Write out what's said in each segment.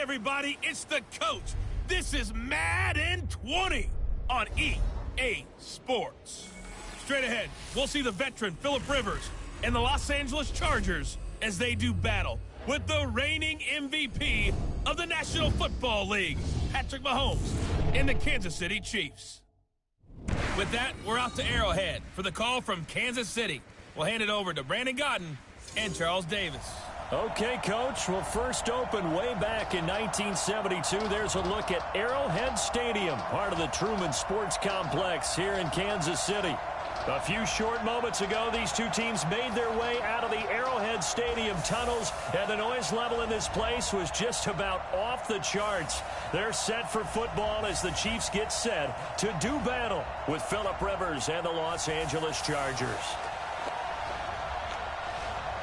everybody, it's the coach. This is Madden 20 on EA Sports. Straight ahead, we'll see the veteran Phillip Rivers and the Los Angeles Chargers as they do battle with the reigning MVP of the National Football League, Patrick Mahomes, and the Kansas City Chiefs. With that, we're out to Arrowhead for the call from Kansas City. We'll hand it over to Brandon Godden and Charles Davis. Okay, Coach. Well, first opened way back in 1972. There's a look at Arrowhead Stadium, part of the Truman Sports Complex here in Kansas City. A few short moments ago, these two teams made their way out of the Arrowhead Stadium tunnels, and the noise level in this place was just about off the charts. They're set for football as the Chiefs get set to do battle with Phillip Rivers and the Los Angeles Chargers.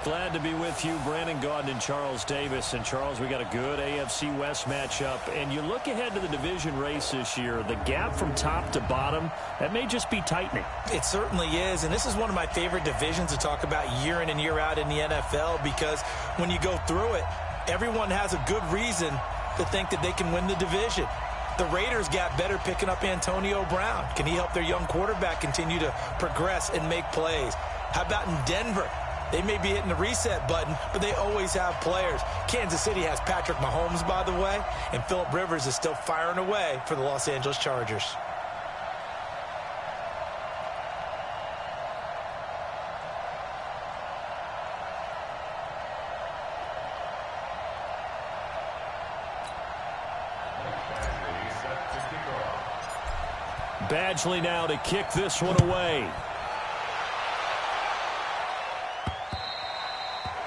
Glad to be with you, Brandon Gaudin and Charles Davis. And, Charles, we got a good AFC West matchup. And you look ahead to the division race this year, the gap from top to bottom, that may just be tightening. It certainly is. And this is one of my favorite divisions to talk about year in and year out in the NFL, because when you go through it, everyone has a good reason to think that they can win the division. The Raiders got better picking up Antonio Brown. Can he help their young quarterback continue to progress and make plays? How about in Denver? They may be hitting the reset button, but they always have players. Kansas City has Patrick Mahomes, by the way, and Phillip Rivers is still firing away for the Los Angeles Chargers. Badgley now to kick this one away.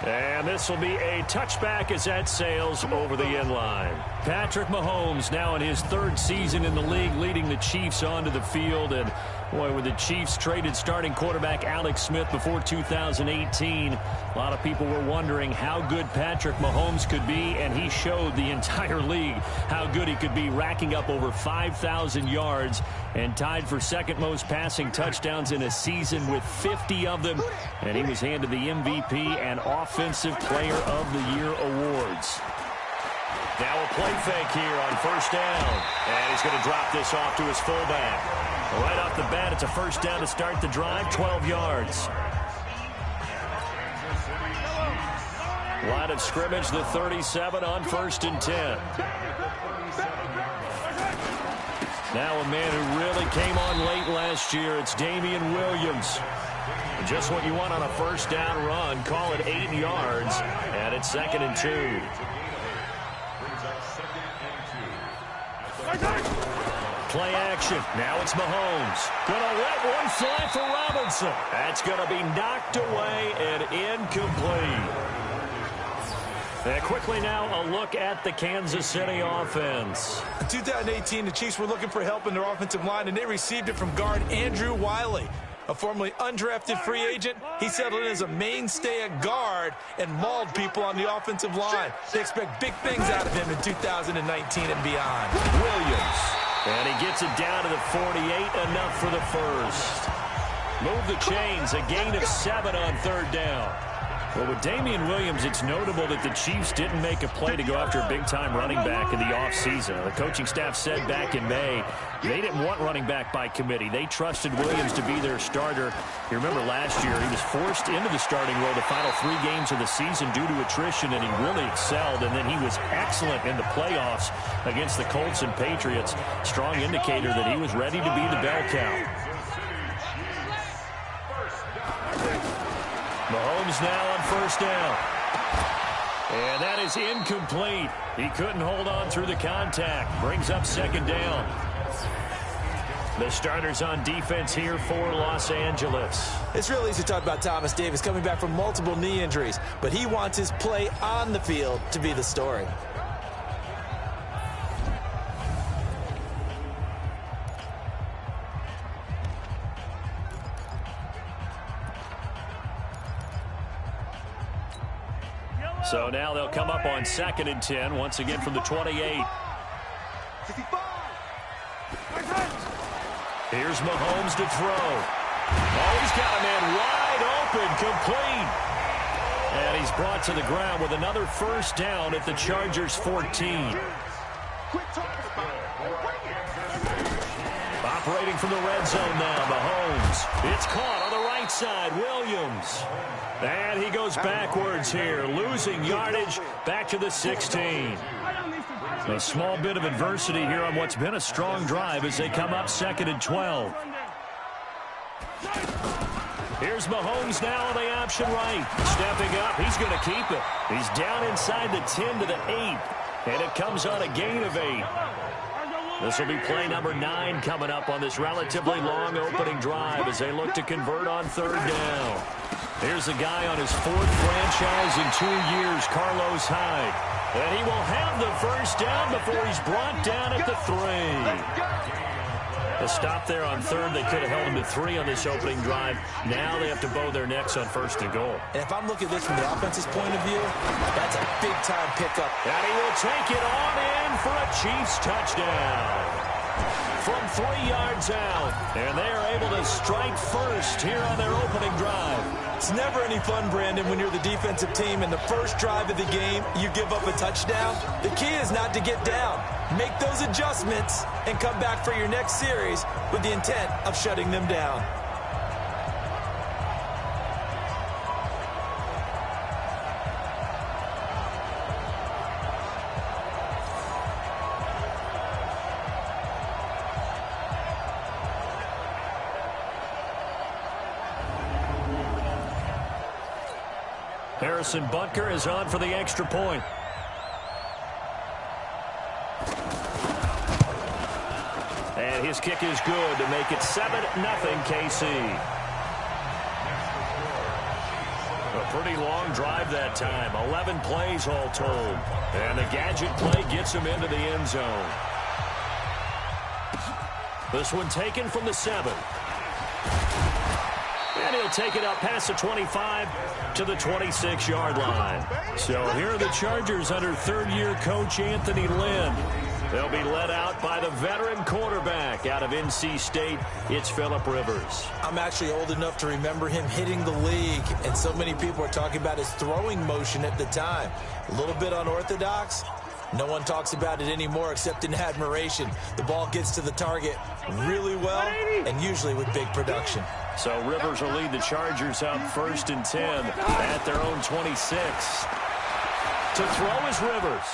And this will be a touchback as that sails over the end line. Patrick Mahomes now in his third season in the league, leading the Chiefs onto the field. And, boy, when the Chiefs traded starting quarterback Alex Smith before 2018, a lot of people were wondering how good Patrick Mahomes could be, and he showed the entire league how good he could be, racking up over 5,000 yards and tied for second most passing touchdowns in a season with 50 of them. And he was handed the MVP and Offensive Player of the Year awards. Now a play fake here on first down. And he's going to drop this off to his fullback. Right off the bat, it's a first down to start the drive, 12 yards. Line of scrimmage, the 37 on 1st and 10. Now a man who really came on late last year, it's Damian Williams. Just what you want on a first down run. Call it 8 yards, and it's 2nd and 2. Play action. Now it's Mahomes. Gonna let one fly for Robinson. That's gonna be knocked away and incomplete. And quickly now, a look at the Kansas City offense. In 2018, the Chiefs were looking for help in their offensive line, and they received it from guard Andrew Wiley. A formerly undrafted free agent, he settled in as a mainstay at guard and mauled people on the offensive line. They expect big things out of him in 2019 and beyond. Williams. And he gets it down to the 48, enough for the first. Move the chains, a gain of 7 on 3rd down. Well, with Damian Williams, it's notable that the Chiefs didn't make a play to go after a big-time running back in the offseason. The coaching staff said back in May they didn't want running back by committee. They trusted Williams to be their starter. You remember last year he was forced into the starting role the final 3 games of the season due to attrition, and he really excelled. And then he was excellent in the playoffs against the Colts and Patriots. Strong indicator that he was ready to be the bell cow. Mahomes now on first down. And that is incomplete. He couldn't hold on through the contact. Brings up 2nd down. The starters on defense here for Los Angeles. It's real easy to talk about Thomas Davis coming back from multiple knee injuries, but he wants his play on the field to be the story. So now they'll come up on 2nd and 10, once again from the 28. Here's Mahomes to throw. Oh, he's got a man wide open, complete. And he's brought to the ground with another first down at the Chargers' 14. Operating from the red zone now, Mahomes. It's caught on the right side, Williams. And he goes backwards here, losing yardage back to the 16. A small bit of adversity here on what's been a strong drive as they come up 2nd and 12. Here's Mahomes now on the option right. Stepping up, he's going to keep it. He's down inside the 10 to the 8. And it comes on a gain of 8. This will be play number 9 coming up on this relatively long opening drive as they look to convert on 3rd down. Here's a guy on his 4th franchise in 2 years, Carlos Hyde. And he will have the first down before he's brought down at the 3. A stop there on 3rd. They could have held him to 3 on this opening drive. Now they have to bow their necks on 1st and goal. And if I'm looking at this from the offense's point of view, that's a big-time pickup. And he will take it on in for a Chiefs touchdown. From 3 yards out. And they are able to strike first here on their opening drive. It's never any fun, Brandon, when you're the defensive team and the first drive of the game, you give up a touchdown. The key is not to get down. Make those adjustments and come back for your next series with the intent of shutting them down. Harrison Butker is on for the extra point. And his kick is good to make it 7-0 KC. A pretty long drive that time. 11 plays all told. And the gadget play gets him into the end zone. This one taken from the 7. And he'll take it up past the 25 to the 26-yard line. So here are the Chargers under 3rd-year coach Anthony Lynn. They'll be led out by the veteran quarterback out of NC State. It's Phillip Rivers. I'm actually old enough to remember him hitting the league, and so many people are talking about his throwing motion at the time. A little bit unorthodox. No one talks about it anymore except in admiration. The ball gets to the target really well and usually with big production. So Rivers will lead the Chargers up 1st and 10 at their own 26. To throw is Rivers.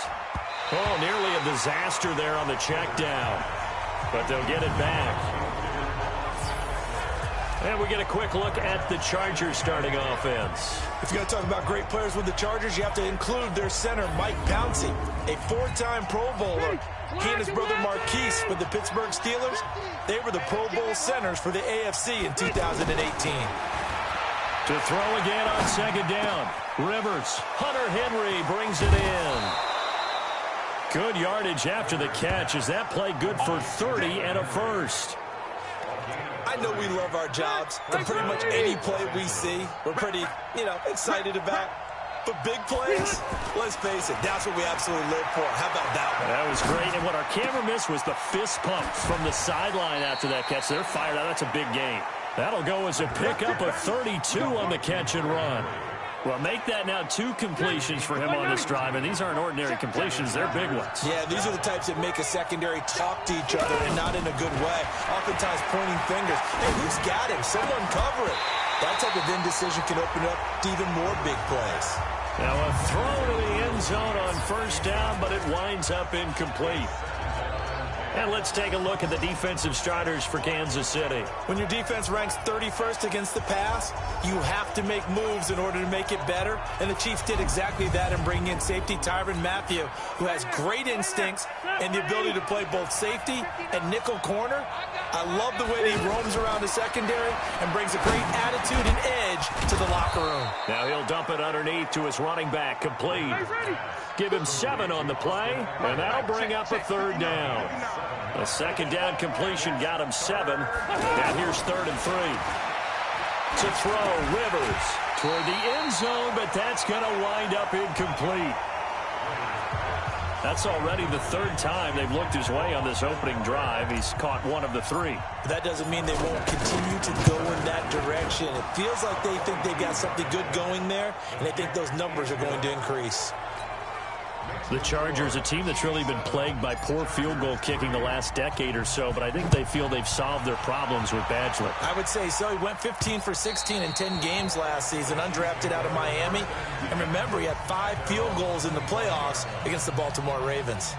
Oh, nearly a disaster there on the check down. But they'll get it back. And we get a quick look at the Chargers starting offense. If you're going to talk about great players with the Chargers, you have to include their center, Mike Pouncey, a 4-time Pro Bowler. He and his brother Marquise with the Pittsburgh Steelers, they were the Pro Bowl centers for the AFC in 2018. To throw again on 2nd down. Rivers, Hunter Henry brings it in. Good yardage after the catch. Is that play good for 30 and a first? I know we love our jobs, and pretty much any play we see, we're pretty, excited about. But big plays, let's face it, that's what we absolutely live for. How about that one? That was great, and what our camera missed was the fist pump from the sideline after that catch. They're fired out. That's a big gain. That'll go as a pickup of 32 on the catch and run. Well, make that now 2 completions for him on this drive, and these aren't ordinary completions. They're big ones. Yeah, these are the types that make a secondary talk to each other, and not in a good way. Oftentimes pointing fingers. Hey, who's got him? Someone cover it. That type of indecision can open up to even more big plays. Now a throw to the end zone on 1st down, but it winds up incomplete. And let's take a look at the defensive starters for Kansas City. When your defense ranks 31st against the pass, you have to make moves in order to make it better. And the Chiefs did exactly that in bringing in safety Tyrann Mathieu, who has great instincts and the ability to play both safety and nickel corner. I love the way that he roams around the secondary and brings a great attitude and edge to the locker room. Now he'll dump it underneath to his running back, complete. Give him 7 on the play, and that'll bring up a 3rd down. A 2nd down completion got him 7. Now here's 3rd and 3. To throw, Rivers toward the end zone, but that's going to wind up incomplete. That's already the third time they've looked his way on this opening drive. He's caught one of the three. That doesn't mean they won't continue to go in that direction. It feels like they think they've got something good going there, and they think those numbers are going to increase. The Chargers, a team that's really been plagued by poor field goal kicking the last decade or so, but I think they feel they've solved their problems with Badgley. I would say so. He went 15 for 16 in 10 games last season, undrafted out of Miami. And remember, he had 5 field goals in the playoffs against the Baltimore Ravens.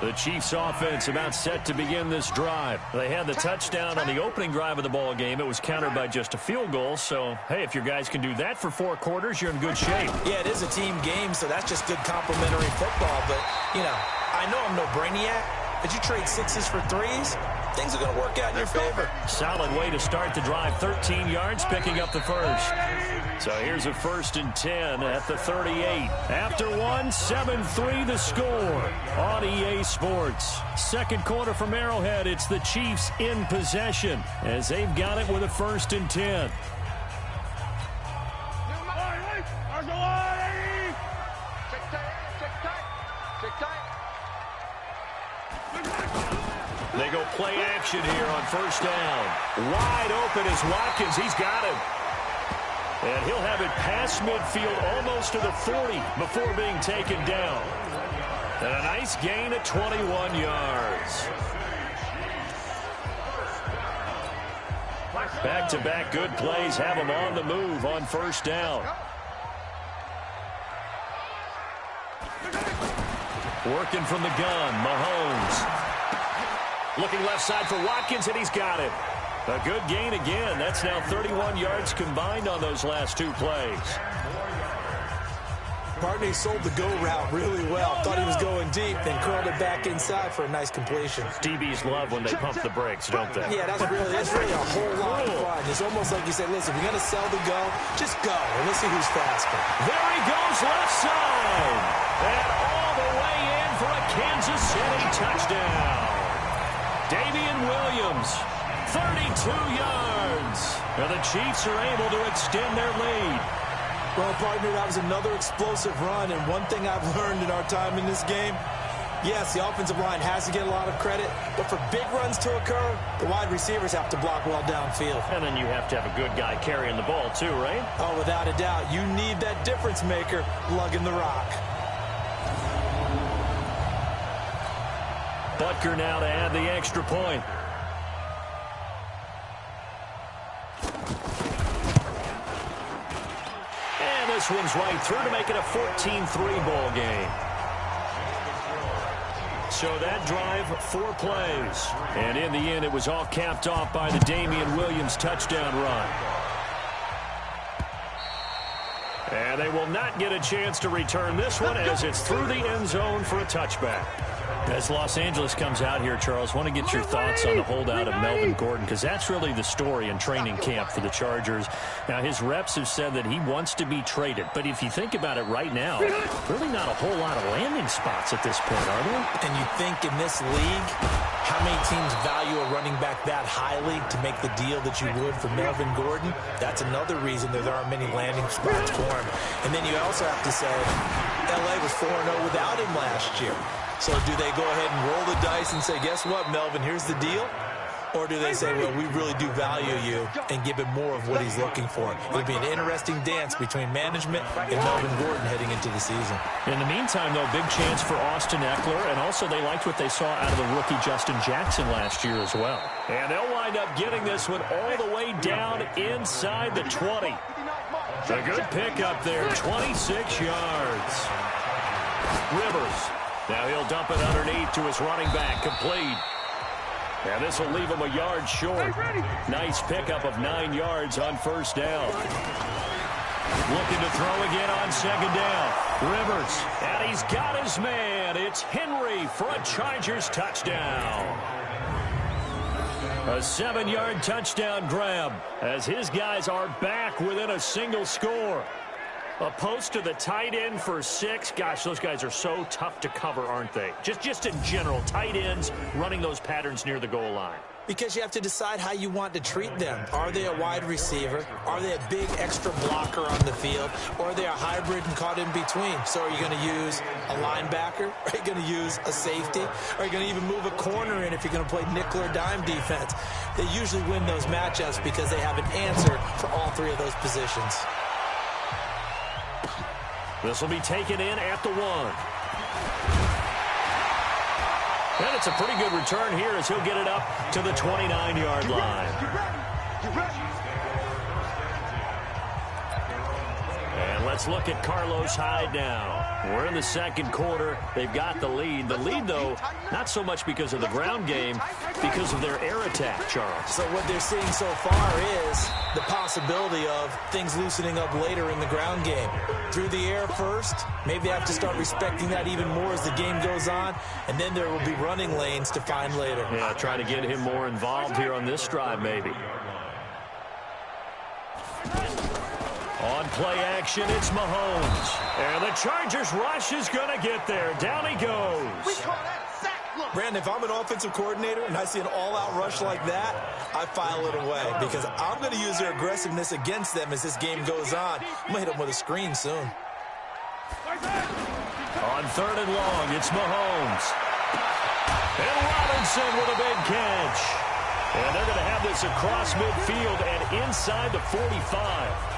The Chiefs offense about set to begin this drive. They had the touchdown on the opening drive of the ball game. It was countered by just a field goal. So, hey, if your guys can do that for 4 quarters, you're in good shape. Yeah, it is a team game, so that's just good complimentary football. But, you know, I know I'm no brainiac, but you trade 6s for 3s, things are going to work out in your favor. Solid way to start the drive. 13 yards, picking up the first. So here's a 1st and 10 at the 38. After 1, 7-3 the score on EA Sports. Second quarter from Arrowhead. It's the Chiefs in possession as they've got it with a 1st and 10. They go play action here on 1st down. Wide open is Watkins. He's got him. And he'll have it past midfield almost to the 40 before being taken down. And a nice gain at 21 yards. Back-to-back good plays have him on the move on 1st down. Working from the gun, Mahomes. Looking left side for Watkins, and he's got it. A good gain again. That's now 31 yards combined on those last 2 plays. Barney sold the go route really well. Thought he was going deep, then curled it back inside for a nice completion. DBs love when they pump the brakes, don't they? Yeah, that's really a whole lot of fun. It's almost like you say, listen, if you're going to sell the go, just go, and let's see who's faster. There he goes left side. And all the way in for a Kansas City touchdown. Damian Williams, 32 yards. And the Chiefs are able to extend their lead. Well, partner, that was another explosive run, and one thing I've learned in our time in this game, yes, the offensive line has to get a lot of credit, but for big runs to occur, the wide receivers have to block well downfield. And then you have to have a good guy carrying the ball too, right? Oh, without a doubt. You need that difference maker lugging the rock. Butker now to add the extra point. And this one's right through to make it a 14-3 ball game. So that drive, 4 plays. And in the end, it was all capped off by the Damian Williams touchdown run. And they will not get a chance to return this one as it's through the end zone for a touchback. As Los Angeles comes out here, Charles, want to get your thoughts on the holdout of Melvin Gordon, because that's really the story in training camp for the Chargers. Now, his reps have said that he wants to be traded, but if you think about it right now, really not a whole lot of landing spots at this point, are there? And you think in this league, how many teams value a running back that highly to make the deal that you would for Melvin Gordon? That's another reason that there aren't many landing spots for him. And then you also have to say, L.A. was 4-0 without him last year. So do they go ahead and roll the dice and say, guess what, Melvin, here's the deal? Or do they say, well, we really do value you and give him more of what he's looking for? It'll be an interesting dance between management and Melvin Gordon heading into the season. In the meantime, though, big chance for Austin Eckler, and also they liked what they saw out of the rookie Justin Jackson last year as well. And they'll wind up getting this one all the way down inside the 20. A good pickup there, 26 yards. Rivers. Now he'll dump it underneath to his running back, complete. And this will leave him a yard short. Nice pickup of 9 yards on 1st down. Looking to throw again on 2nd down. Rivers, and he's got his man. It's Henry for a Chargers touchdown. A 7-yard touchdown grab as his guys are back within a single score. A post to the tight end for 6. Gosh, those guys are so tough to cover, aren't they? Just in general, tight ends running those patterns near the goal line. Because you have to decide how you want to treat them. Are they a wide receiver? Are they a big extra blocker on the field? Or are they a hybrid and caught in between? So are you going to use a linebacker? Are you going to use a safety? Are you going to even move a corner in if you're going to play nickel or dime defense? They usually win those matchups because they have an answer for all three of those positions. This will be taken in at the 1. And it's a pretty good return here as he'll get it up to the 29-yard line. And let's look at Carlos Hyde now. We're in the second quarter. They've got the lead. The lead, though, not so much because of the ground game, because of their air attack, Charles. So what they're seeing so far is the possibility of things loosening up later in the ground game. Through the air first, maybe they have to start respecting that even more as the game goes on, and then there will be running lanes to find later. Yeah, trying to get him more involved here on this drive, maybe. On play action, it's Mahomes. And the Chargers rush is going to get there. Down he goes. We call that sack. Look. Brandon, if I'm an offensive coordinator and I see an all-out rush like that, I file it away because I'm going to use their aggressiveness against them as this game goes on. I'm going to hit them with a screen soon. On 3rd and long, it's Mahomes. And Robinson with a big catch. And they're going to have this across midfield and inside the 45.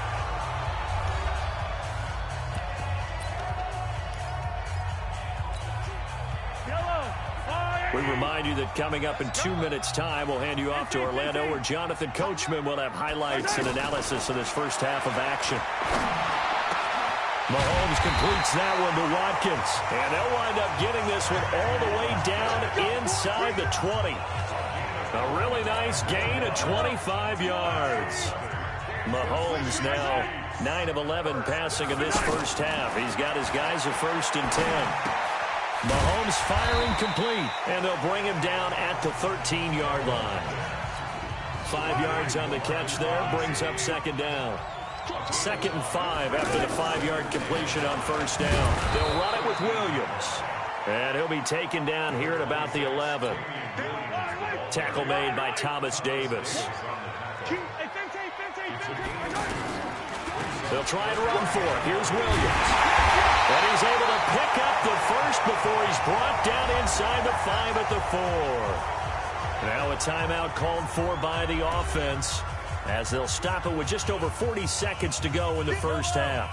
We remind you that coming up in 2 minutes' time, we'll hand you off to Orlando, where Jonathan Coachman will have highlights and analysis of this first half of action. Mahomes completes that one to Watkins. And they'll wind up getting this one all the way down inside the 20. A really nice gain of 25 yards. Mahomes now 9 of 11 passing in this first half. He's got his guys a 1st and 10. Mahomes firing complete, and they'll bring him down at the 13-yard line. 5 yards on the catch there, brings up 2nd down. 2nd and 5 after the 5-yard completion on 1st down. They'll run it with Williams. And he'll be taken down here at about the 11. Tackle made by Thomas Davis. They'll try and run for it. Here's Williams. And he's able to pick up the first before he's brought down inside the 5 at the 4. Now a timeout called for by the offense as they'll stop it with just over 40 seconds to go in the first half.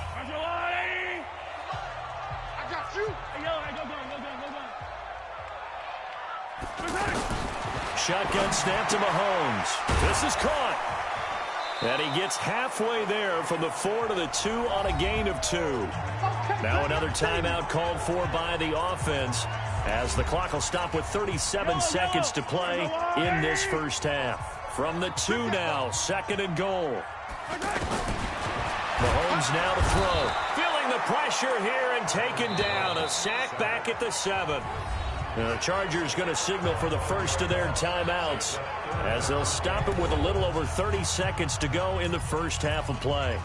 Shotgun snap to Mahomes. This is caught. And he gets halfway there from the 4 to the 2 on a gain of 2. Now another timeout called for by the offense as the clock will stop with 37 seconds to play in this first half. From the 2 now, 2nd and goal. Mahomes now to throw. Feeling the pressure here and taken down. A sack back at the 7. The Chargers going to signal for the first of their timeouts as they'll stop it with a little over 30 seconds to go in the first half of play.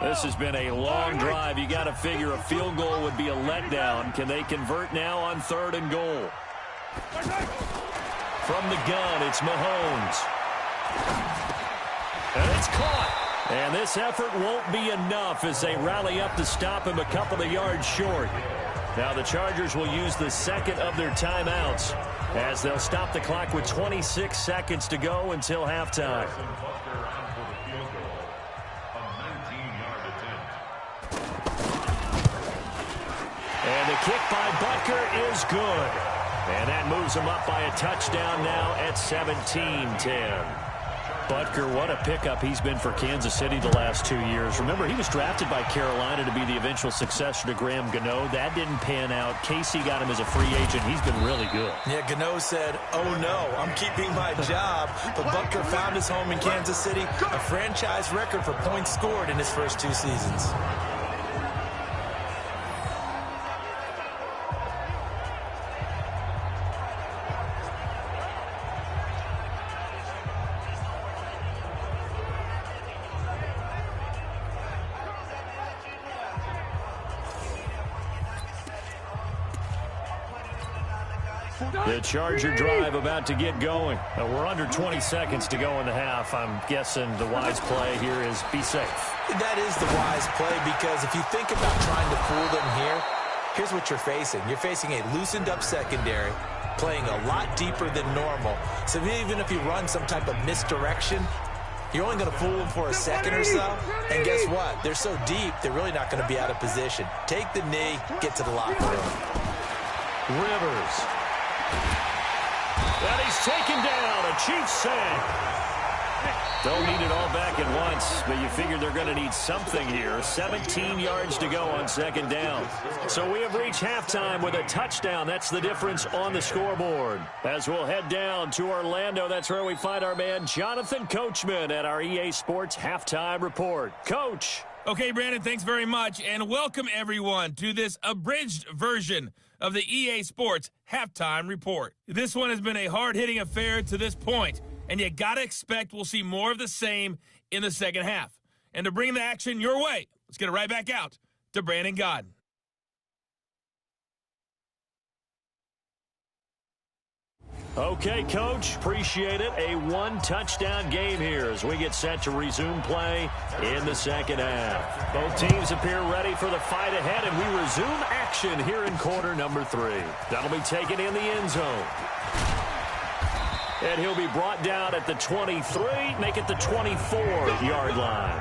This has been a long drive. You got to figure a field goal would be a letdown. Can they convert now on 3rd and goal? From the gun, it's Mahomes. And it's caught. And this effort won't be enough as they rally up to stop him a couple of yards short. Now the Chargers will use the 2nd of their timeouts as they'll stop the clock with 26 seconds to go until halftime. And the kick by Butker is good. And that moves him up by a touchdown now at 17-10. Butker, what a pickup he's been for Kansas City the last 2 years. Remember, he was drafted by Carolina to be the eventual successor to Graham Gano. That didn't pan out. Casey got him as a free agent. He's been really good. Yeah, Gano said, oh no, I'm keeping my job. But Butker found his home in Kansas City, a franchise record for points scored in his first 2 seasons. The Charger drive about to get going. We're under 20 seconds to go in the half. I'm guessing the wise play here is be safe. That is the wise play, because if you think about trying to fool them here, here's what you're facing. You're facing a loosened up secondary, playing a lot deeper than normal. So even if you run some type of misdirection, you're only going to fool them for a second or so. And guess what? They're so deep, they're really not going to be out of position. Take the knee, get to the locker room. Rivers. And he's taken down. A Chiefs sack. Don't need it all back at once, but you figure they're going to need something here. 17 yards to go on second down. So we have reached halftime with a touchdown. That's the difference on the scoreboard. As we'll head down to Orlando, that's where we find our man Jonathan Coachman at our EA Sports Halftime Report. Coach. Okay, Brandon, thanks very much, and welcome everyone to this abridged version of the EA Sports Halftime Report. This one has been a hard-hitting affair to this point, and you got to expect we'll see more of the same in the second half. And to bring the action your way, let's get it right back out to Brandon Godden. Okay, Coach, appreciate it. A one-touchdown game here as we get set to resume play in the second half. Both teams appear ready for the fight ahead, and we resume action here in quarter number 3. That'll be taken in the end zone. And he'll be brought down at the 23, make it the 24-yard line.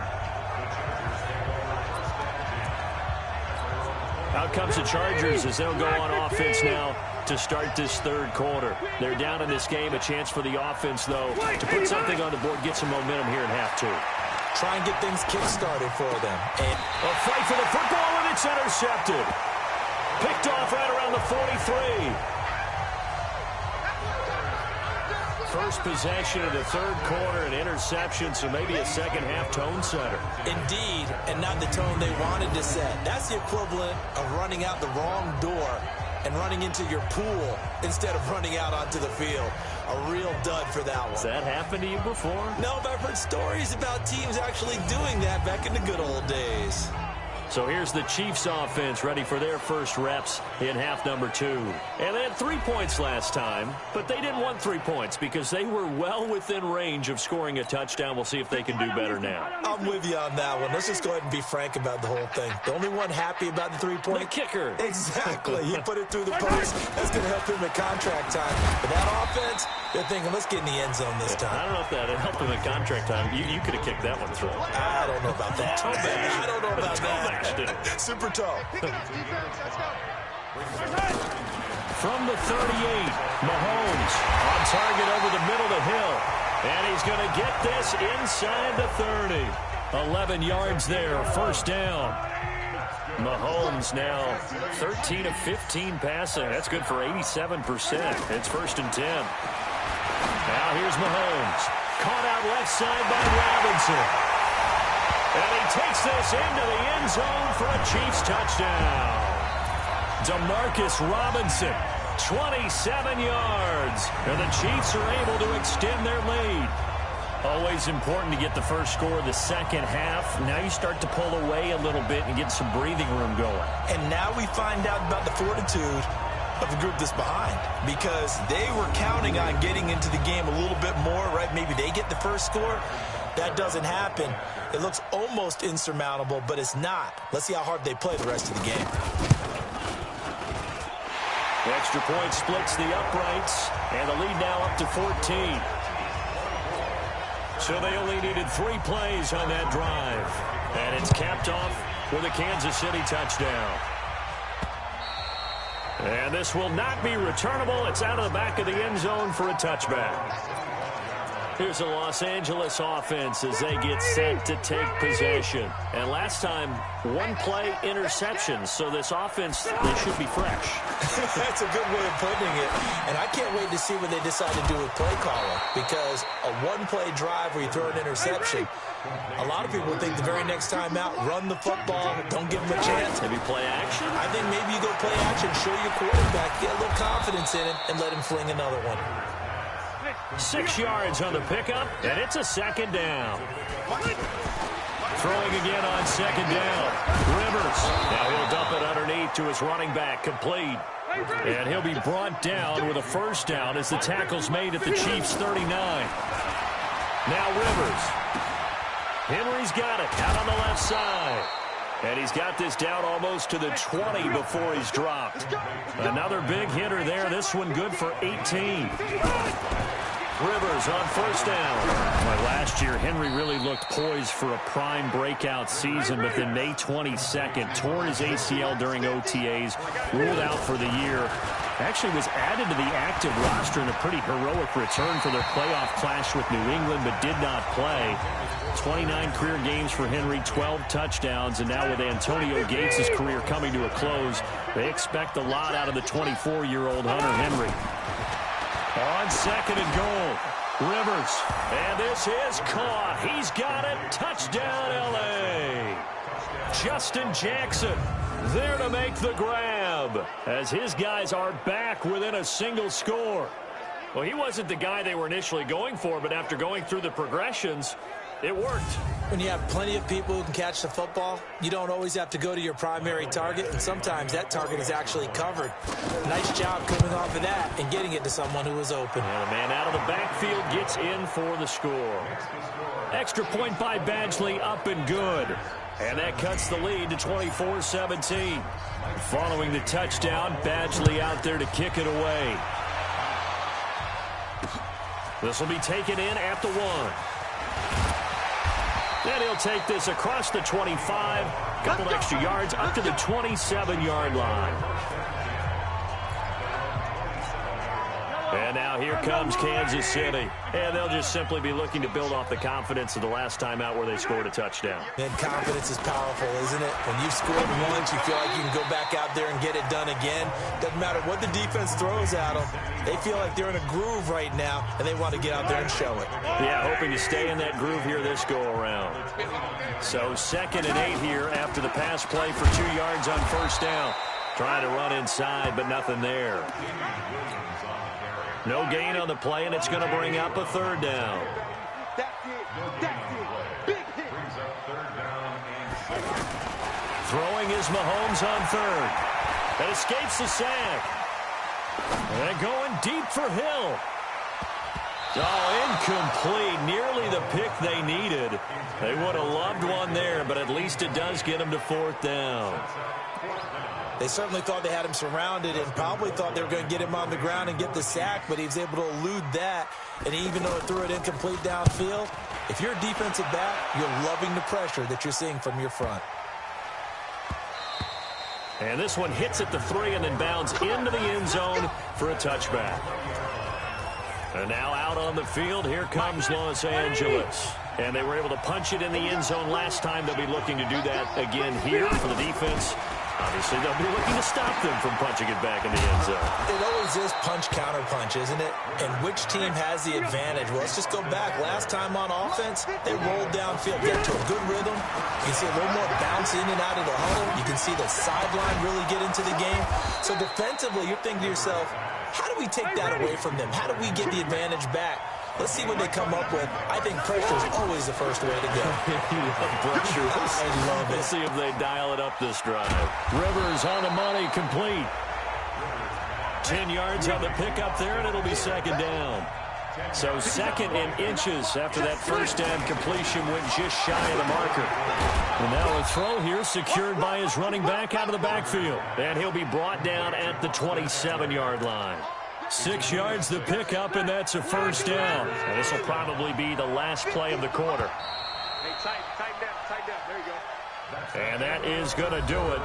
Out comes the Chargers as they'll go on offense now to start this third quarter. They're down in this game. A chance for the offense, though, to put something on the board, get some momentum here in half 2. Try and get things kick-started for them. And a fight for the football, and it's intercepted. Picked off right around the 43. First possession of the third quarter, an interception, so maybe a second-half tone setter. Indeed, and not the tone they wanted to set. That's the equivalent of running out the wrong door and running into your pool instead of running out onto the field. A real dud for that one. Has that happened to you before? No, but I've heard stories about teams actually doing that back in the good old days. So here's the Chiefs offense ready for their first reps in half number 2. And they had 3 points last time, but they didn't want 3 points because they were well within range of scoring a touchdown. We'll see if they can do better now. I'm with you on that one. Let's just go ahead and be frank about the whole thing. The only one happy about the 3-point? The kicker. Exactly. He put it through the post. That's going to help him at contract time. But that offense, they're thinking, let's get in the end zone this time. I don't know if that helped him at contract time. You could have kicked that one through. I don't know about that. I don't know about that. Super toe. From the 38, Mahomes on target over the middle of the hill. And he's going to get this inside the 30. 11 yards there, first down. Mahomes now 13 of 15 passing. That's good for 87%. It's first and 10. Now here's Mahomes. Caught out left side by Robinson. And he takes this into the end zone for a Chiefs touchdown. Demarcus Robinson, 27 yards. And the Chiefs are able to extend their lead. Always important to get the first score of the second half. Now you start to pull away a little bit and get some breathing room going. And now we find out about the fortitude of the group that's behind, because they were counting on getting into the game a little bit more, right? Maybe they get the first score. That doesn't happen. It looks almost insurmountable, but it's not. Let's see how hard they play the rest of the game. The extra point splits the uprights, and the lead now up to 14. So they only needed 3 plays on that drive. And it's capped off with a Kansas City touchdown. And this will not be returnable. It's out of the back of the end zone for a touchback. Here's the Los Angeles offense as they get set to take possession. And last time, 1-play interceptions. So this offense, they should be fresh. That's a good way of putting it. And I can't wait to see what they decide to do with play calling. Because a 1-play drive where you throw an interception, a lot of people think the very next time out, run the football, don't give them a chance. Maybe play action? I think maybe you go play action, show your quarterback, get a little confidence in it, and let him fling another one. 6 yards on the pickup, and it's a second down. Throwing again on second down. Rivers. Now he'll dump it underneath to his running back. Complete. And he'll be brought down with a first down as the tackle's made at the Chiefs' 39. Now Rivers. Henry's got it out on the left side. And he's got this down almost to the 20 before he's dropped. Another big hitter there. This one good for 18. Rivers on first down. Well, last year, Henry really looked poised for a prime breakout season, but then May 22nd, tore his ACL during OTAs, ruled out for the year. Actually was added to the active roster in a pretty heroic return for their playoff clash with New England, but did not play. 29 career games for Henry, 12 touchdowns, and now with Antonio Gates' career coming to a close, they expect a lot out of the 24-year-old Hunter Henry. On second and goal, Rivers, and this is caught. He's got it. Touchdown, L.A. Justin Jackson there to make the grab as his guys are back within a single score. Well, he wasn't the guy they were initially going for, but after going through the progressions, it worked. When you have plenty of people who can catch the football, you don't always have to go to your primary target, and sometimes that target is actually covered. Nice job coming off of that and getting it to someone who was open. And the man out of the backfield gets in for the score. Extra point by Badgley, up and good. And that cuts the lead to 24-17. Following the touchdown, Badgley out there to kick it away. This will be taken in at the 1. And he'll take this across the 25. Couple extra yards up to the 27-yard line. And now here comes Kansas City. And they'll just simply be looking to build off the confidence of the last time out where they scored a touchdown. And confidence is powerful, isn't it? When you've scored once, you feel like you can go back out there and get it done again. Doesn't matter what the defense throws at them. They feel like they're in a groove right now, and they want to get out there and show it. Yeah, hoping to stay in that groove here this go-around. So 2nd and 8 here after the pass play for 2 yards on first down. Trying to run inside, but nothing there. No gain on the play, and it's going to bring up a 3rd down. Throwing is Mahomes on 3rd. That escapes the sack. And going deep for Hill. Oh, incomplete. Nearly the pick they needed. They would have loved one there, but at least it does get them to 4th down. They certainly thought they had him surrounded and probably thought they were going to get him on the ground and get the sack, but he was able to elude that. And even though it threw it incomplete downfield, if you're a defensive back, you're loving the pressure that you're seeing from your front. And this one hits at the 3 and then bounds into the end zone for a touchback. And now out on the field, here comes Los Angeles. And they were able to punch it in the end zone last time. They'll be looking to do that again here for the defense. Obviously, they'll be looking to stop them from punching it back in the end zone. It always is punch-counter-punch, isn't it? And which team has the advantage? Well, let's just go back. Last time on offense, they rolled downfield, get to a good rhythm. You can see a little more bounce in and out of the huddle. You can see the sideline really get into the game. So defensively, you're thinking to yourself, how do we take that away from them? How do we get the advantage back? Let's see what they come up with. I think pressure is always the first way to go. You love pressure. I love it. Let's see if they dial it up this drive. Rivers on the money, complete. 10 yards on the pickup there, and it'll be 2nd down. So 2nd and inches after that first down completion went just shy of the marker. And now a throw here secured by his running back out of the backfield. And he'll be brought down at the 27-yard line. 6 yards the pickup, and that's a first down. And this will probably be the last play of the quarter. Hey, tighten down. There you go. And that is going to do it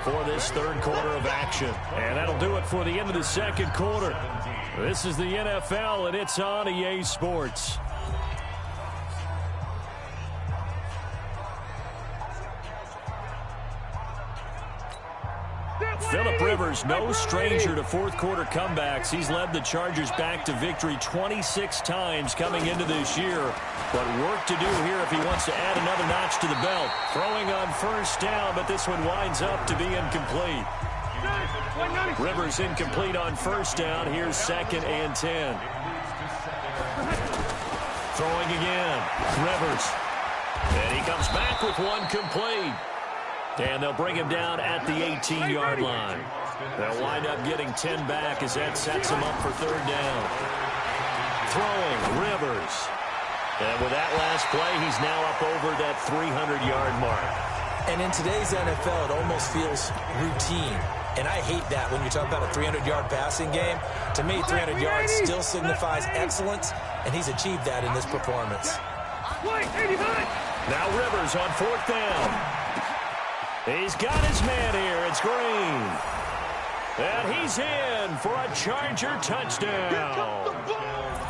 for this 3rd quarter of action. And that'll do it for the end of the 2nd quarter. This is the NFL, and it's on EA Sports. Phillip Rivers, no stranger to 4th quarter comebacks. He's led the Chargers back to victory 26 times coming into this year. But work to do here if he wants to add another notch to the belt. Throwing on first down, but this one winds up to be incomplete. Rivers incomplete on first down. Here's 2nd and 10. Throwing again. Rivers. And he comes back with one complete. And they'll bring him down at the 18-yard line. They'll wind up getting 10 back as that sets them up for third down. Throwing, Rivers. And with that last play, he's now up over that 300-yard mark. And in today's NFL, it almost feels routine. And I hate that when you talk about a 300-yard passing game. To me, 300 yards still signifies excellence, and he's achieved that in this performance. Now Rivers on fourth down. He's got his man here. It's Green. And he's in for a Charger touchdown.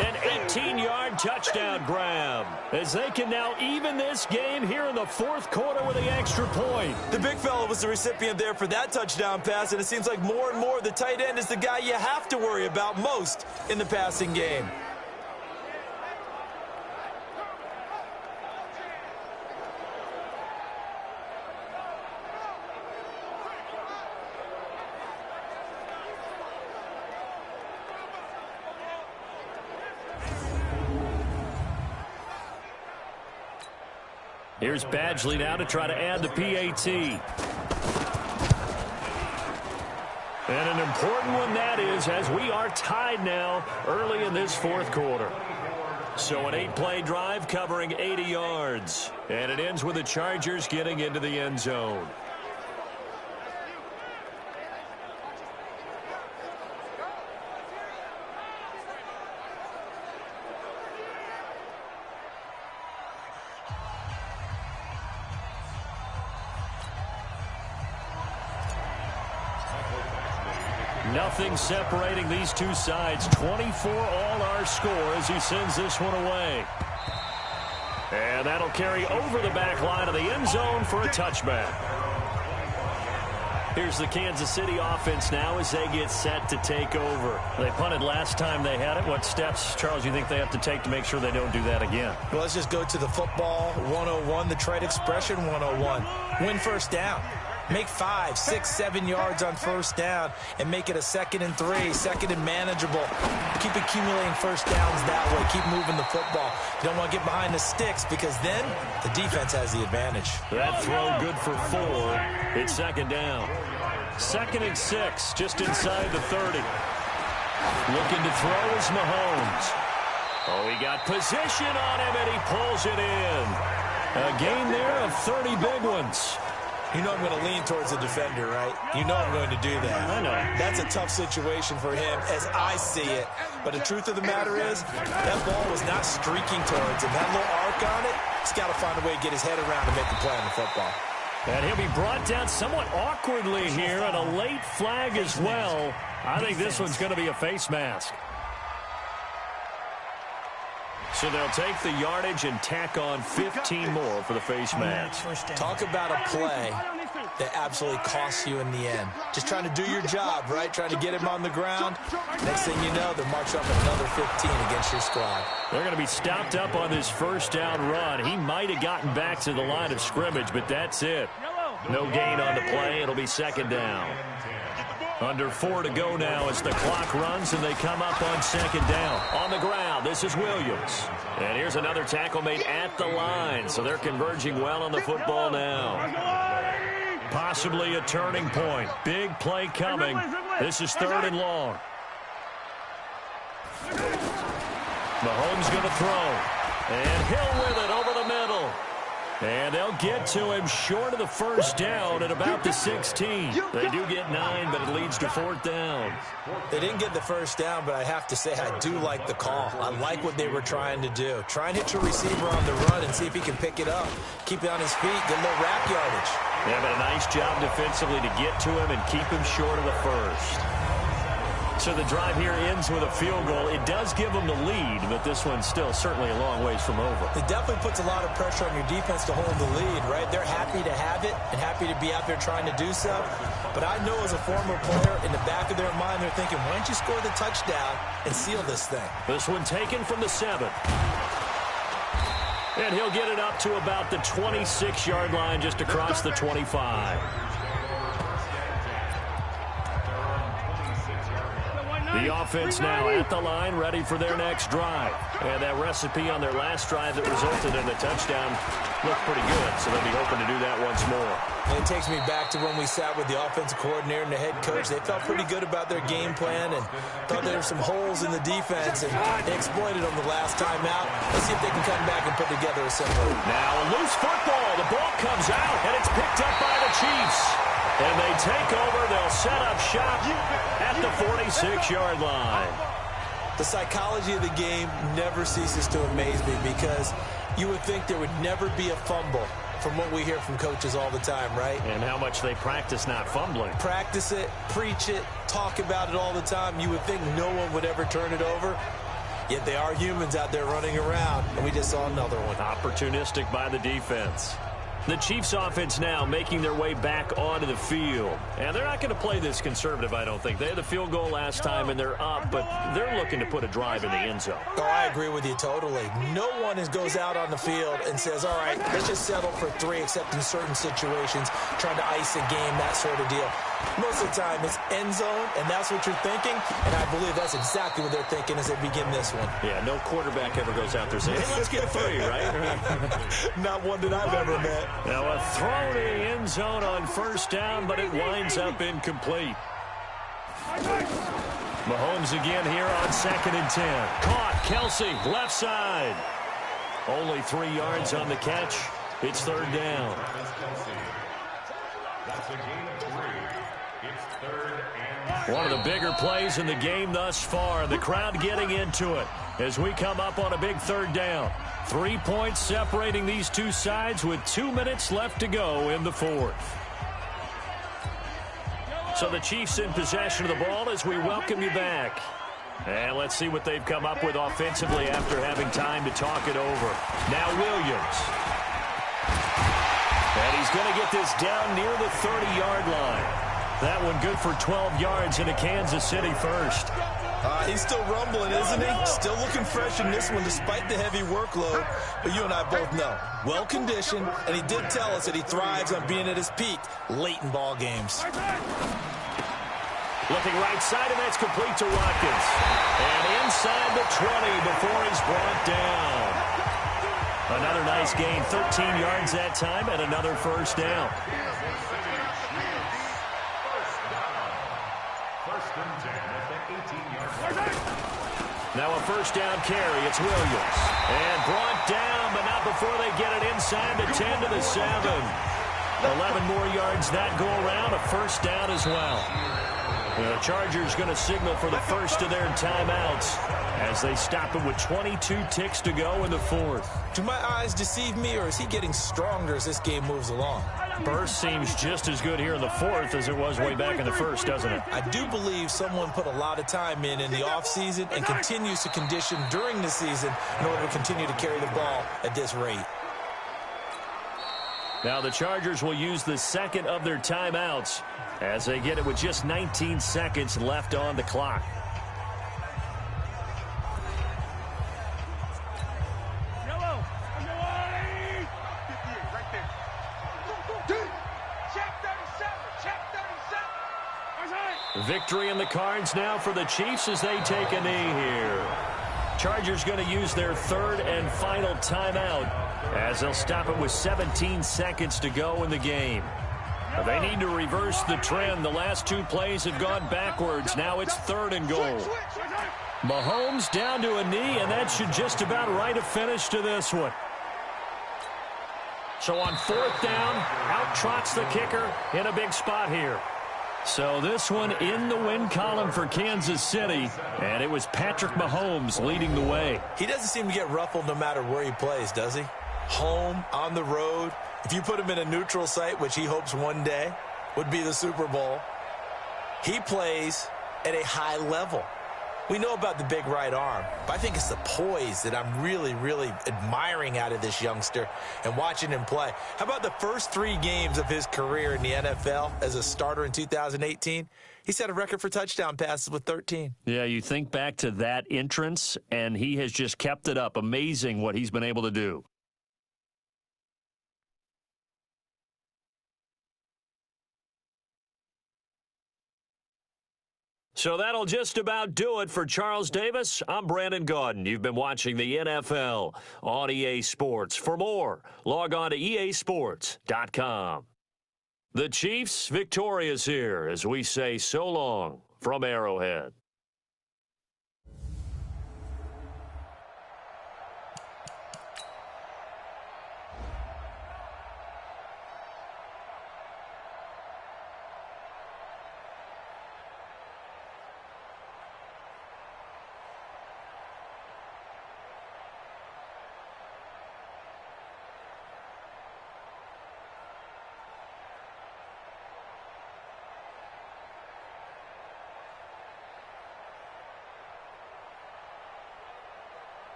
An 18-yard touchdown grab, as they can now even this game here in the fourth quarter with the extra point. The big fella was the recipient there for that touchdown pass, and it seems like more and more the tight end is the guy you have to worry about most in the passing game. Here's Badgley now to try to add the PAT. And an important one that is, as we are tied now early in this fourth quarter. So an 8-play drive covering 80 yards. And it ends with the Chargers getting into the end zone. Nothing separating these two sides. 24 all our score as he sends this one away. And that'll carry over the back line of the end zone for a touchback. Here's the Kansas City offense now as they get set to take over. They punted last time they had it. What steps, Charles, you think they have to take to make sure they don't do that again? Well, let's just go to the football 101, the trade expression 101. Win first down. Make 5, 6, 7 yards on first down and make it a 2nd and 3, 2nd and manageable. Keep accumulating first downs that way. Keep moving the football. You don't want to get behind the sticks because then the defense has the advantage. That throw good for 4. It's 2nd down. 2nd and 6, just inside the 30. Looking to throw is Mahomes. Oh, he got position on him and he pulls it in. A gain there of 30 big ones. You know I'm going to lean towards the defender, right? You know I'm going to do that. I know. That's a tough situation for him as I see it. But the truth of the matter is, that ball was not streaking towards him. That little arc on it, he's got to find a way to get his head around and make a play on the football. And he'll be brought down somewhat awkwardly here, and a late flag as well. I think this one's going to be a face mask. So they'll take the yardage and tack on 15 more for the face mask. Talk about a play that absolutely costs you in the end. Just trying to do your job, right? Trying to get him on the ground. Next thing you know, they're marching up another 15 against your squad. They're going to be stopped up on this first down run. He might have gotten back to the line of scrimmage, but that's it. No gain on the play. It'll be 2nd down. Under 4 to go now as the clock runs and they come up on 2nd down. On the ground, this is Williams. And here's another tackle made at the line, so they're converging well on the football now. Possibly a turning point. Big play coming. This is 3rd and long. Mahomes going to throw. And Hill with it over the middle. And they'll get to him short of the first down at about the 16. They do get 9, but it leads to 4th down. They didn't get the first down, but I have to say I do like the call. I like what they were trying to do. Try and hit your receiver on the run and see if he can pick it up. Keep it on his feet, get a little wrap yardage. Yeah, but a nice job defensively to get to him and keep him short of the first. So the drive here ends with a field goal. It does give them the lead, but this one's still certainly a long ways from over. It definitely puts a lot of pressure on your defense to hold the lead, right? They're happy to have it and happy to be out there trying to do so. But I know as a former player, in the back of their mind, they're thinking, why don't you score the touchdown and seal this thing? This one taken from the 7. And he'll get it up to about the 26-yard line just across the 25. The offense now at the line, ready for their next drive. And that recipe on their last drive that resulted in a touchdown looked pretty good, so they'll be hoping to do that once more. And it takes me back to when we sat with the offensive coordinator and the head coach. They felt pretty good about their game plan and thought there were some holes in the defense, and they exploited them the last time out. Let's see if they can come back and put together a similar. Now a loose football. The ball comes out, and it's picked up by the Chiefs. And they take over. They'll set up shop at the 46-yard line. The psychology of the game never ceases to amaze me because you would think there would never be a fumble from what we hear from coaches all the time, right? And how much they practice not fumbling. Practice it, preach it, talk about it all the time. You would think no one would ever turn it over. Yet they are humans out there running around, and we just saw another one. Opportunistic by the defense. The Chiefs offense now making their way back onto the field. And they're not going to play this conservative, I don't think. They had the field goal last time, and they're up, but they're looking to put a drive in the end zone. Oh, I agree with you totally. No one goes out on the field and says, all right, let's just settle for 3, except in certain situations, trying to ice a game, that sort of deal. Most of the time, it's end zone, and that's what you're thinking, and I believe that's exactly what they're thinking as they begin this one. Yeah, no quarterback ever goes out there saying, hey, let's get 3, right? Not one that I've ever met. Now a throw to the end zone on first down, but it winds up incomplete. Mahomes again here on 2nd and 10. Caught, Kelsey, left side. Only 3 yards on the catch. It's 3rd down. One of the bigger plays in the game thus far. The crowd getting into it as we come up on a big 3rd down. 3 points separating these two sides with 2 minutes left to go in the 4th. So the Chiefs in possession of the ball as we welcome you back. And let's see what they've come up with offensively after having time to talk it over. Now Williams. And he's going to get this down near the 30-yard line. That one good for 12 yards into Kansas City first. He's still rumbling, isn't he? Still looking fresh in this one despite the heavy workload. But you and I both know, well-conditioned, and he did tell us that he thrives on being at his peak late in ball games. Looking right side, and that's complete to Watkins. And inside the 20 before he's brought down. Another nice gain, 13 yards that time, and another first down. Now a first down carry. It's Williams. And brought down, but not before they get it inside the 10 to the 7. 11 more yards that go around. A first down as well. The Chargers going to signal for the first of their timeouts as they stop it with 22 ticks to go in the 4th. Do my eyes deceive me, or is he getting stronger as this game moves along? Burst seems just as good here in the 4th as it was way back in the 1st, doesn't it? I do believe someone put a lot of time in the offseason and continues to condition during the season in order to continue to carry the ball at this rate. Now the Chargers will use the second of their timeouts as they get it with just 19 seconds left on the clock. Victory in the cards now for the Chiefs as they take a knee here. Chargers going to use their 3rd and final timeout as they'll stop it with 17 seconds to go in the game. They need to reverse the trend. The last 2 plays have gone backwards. Now it's 3rd and goal. Mahomes down to a knee, and that should just about write a finish to this one. So on 4th down, out trots the kicker in a big spot here. So this one in the win column for Kansas City, and it was Patrick Mahomes leading the way. He doesn't seem to get ruffled no matter where he plays, does he? Home, on the road. If you put him in a neutral site, which he hopes one day would be the Super Bowl, he plays at a high level. We know about the big right arm, but I think it's the poise that I'm really, really admiring out of this youngster and watching him play. How about the first 3 games of his career in the NFL as a starter in 2018? He set a record for touchdown passes with 13. Yeah, you think back to that entrance, and he has just kept it up. Amazing what he's been able to do. So that'll just about do it for Charles Davis. I'm Brandon Gaudin. You've been watching the NFL on EA Sports. For more, log on to easports.com. The Chiefs victorious here as we say so long from Arrowhead.